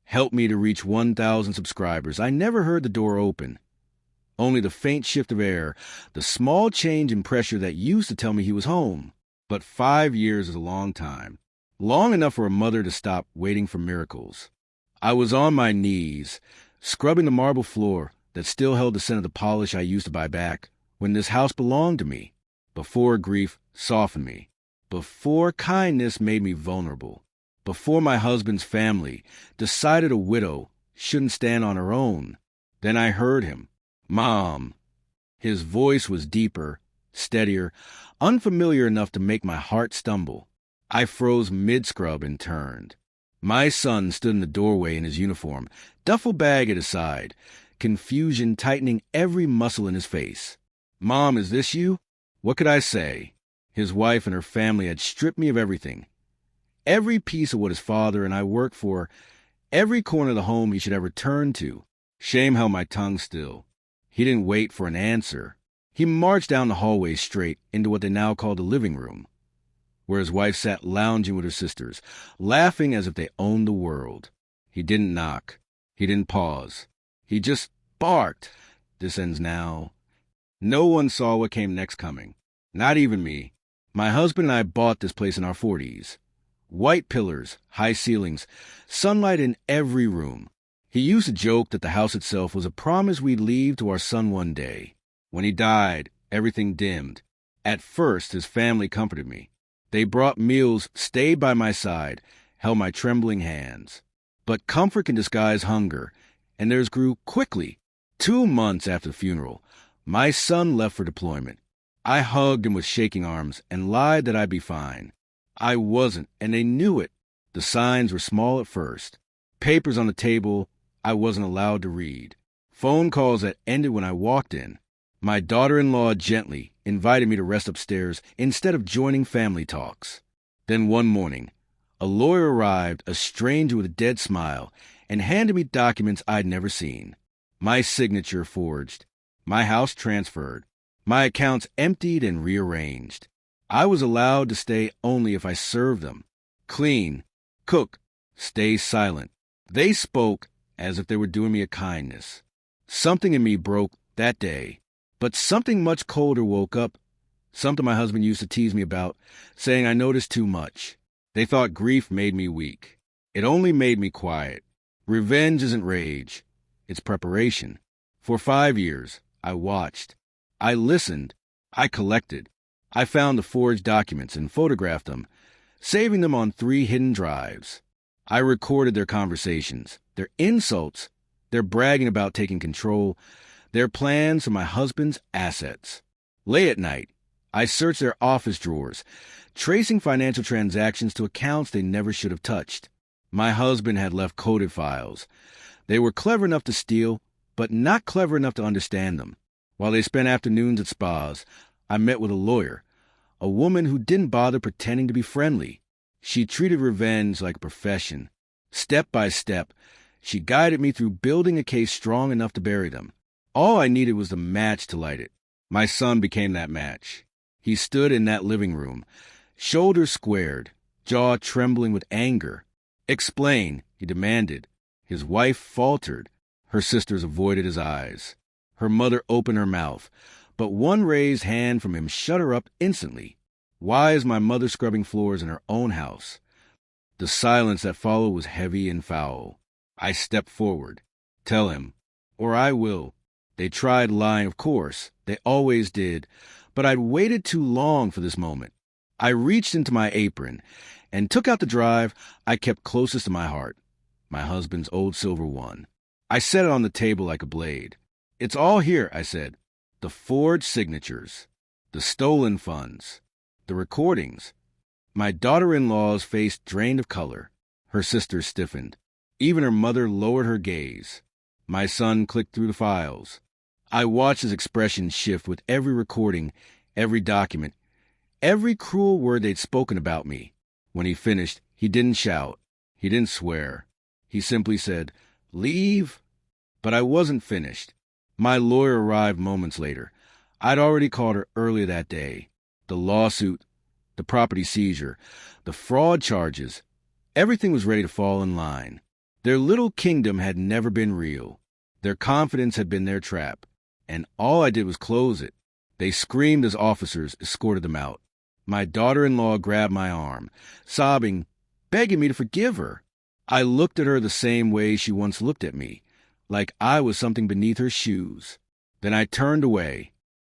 helped me to reach 1,000 subscribers. I never heard the door open. Only the faint shift of air, the small change in pressure that used to tell me he was home. But 5 years is a long time. Long enough for a mother to stop waiting for miracles. I was on my knees, scrubbing the marble floor that still held the scent of the polish I used to buy back, when this house belonged to me, before grief softened me, before kindness made me vulnerable, before my husband's family decided a widow shouldn't stand on her own. Then I heard him. Mom. His voice was deeper, steadier, unfamiliar enough to make my heart stumble. I froze mid-scrub and turned. My son stood in the doorway in his uniform, duffel bag at his side, confusion tightening every muscle in his face. Mom, is this you? What could I say? His wife and her family had stripped me of everything. Every piece of what his father and I worked for, every corner of the home he should ever turn to. Shame held my tongue still. He didn't wait for an answer. He marched down the hallway straight into what they now called the living room, where his wife sat lounging with her sisters, laughing as if they owned the world. He didn't knock. He didn't pause. He just barked. This ends now. No one saw what came next coming. Not even me. My husband and I bought this place in our 40s. White pillars, high ceilings, sunlight in every room. He used to joke that the house itself was a promise we'd leave to our son one day. When he died, everything dimmed. At first, his family comforted me. They brought meals, stayed by my side, held my trembling hands. But comfort can disguise hunger, and theirs grew quickly. 2 months after the funeral, my son left for deployment. I hugged him with shaking arms and lied that I'd be fine. I wasn't, and they knew it. The signs were small at first. Papers on the table I wasn't allowed to read. Phone calls that ended when I walked in. My daughter-in-law gently invited me to rest upstairs instead of joining family talks. Then one morning, a lawyer arrived, a stranger with a dead smile, and handed me documents I'd never seen. My signature forged. My house transferred. My accounts emptied and rearranged. I was allowed to stay only if I served them. Clean, cook, stay silent. They spoke as if they were doing me a kindness. Something in me broke that day. But something much colder woke up, something my husband used to tease me about, saying I noticed too much. They thought grief made me weak. It only made me quiet. Revenge isn't rage. It's preparation. For 5 years, I watched. I listened. I collected. I found the forged documents and photographed them, saving them on 3 hidden drives. I recorded their conversations, their insults, their bragging about taking control, their plans for my husband's assets. Late at night, I searched their office drawers, tracing financial transactions to accounts they never should have touched. My husband had left coded files. They were clever enough to steal, but not clever enough to understand them. While they spent afternoons at spas, I met with a lawyer, a woman who didn't bother pretending to be friendly. She treated revenge like a profession. Step by step, she guided me through building a case strong enough to bury them. All I needed was the match to light it. My son became that match. He stood in that living room, shoulders squared, jaw trembling with anger. "Explain," he demanded. His wife faltered. Her sisters avoided his eyes. Her mother opened her mouth, but one raised hand from him shut her up instantly. Why is my mother scrubbing floors in her own house? The silence that followed was heavy and foul. I stepped forward. "Tell him, or I will." They tried lying, of course. They always did. But I'd waited too long for this moment. I reached into my apron and took out the drive I kept closest to my heart, my husband's old silver one. I set it on the table like a blade. "It's all here," I said. The forged signatures, the stolen funds, the recordings. My daughter-in-law's face drained of color. Her sisters stiffened. Even her mother lowered her gaze. My son clicked through the files. I watched his expression shift with every recording, every document, every cruel word they'd spoken about me. When he finished, he didn't shout. He didn't swear. He simply said, "Leave?" But I wasn't finished. My lawyer arrived moments later. I'd already called her earlier that day. The lawsuit, the property seizure, the fraud charges, everything was ready to fall in line. Their little kingdom had never been real. Their confidence had been their trap, and all I did was close it. They screamed as officers escorted them out. My daughter-in-law grabbed my arm, sobbing, begging me to forgive her. I looked at her the same way she once looked at me, like I was something beneath her shoes. Then I turned away,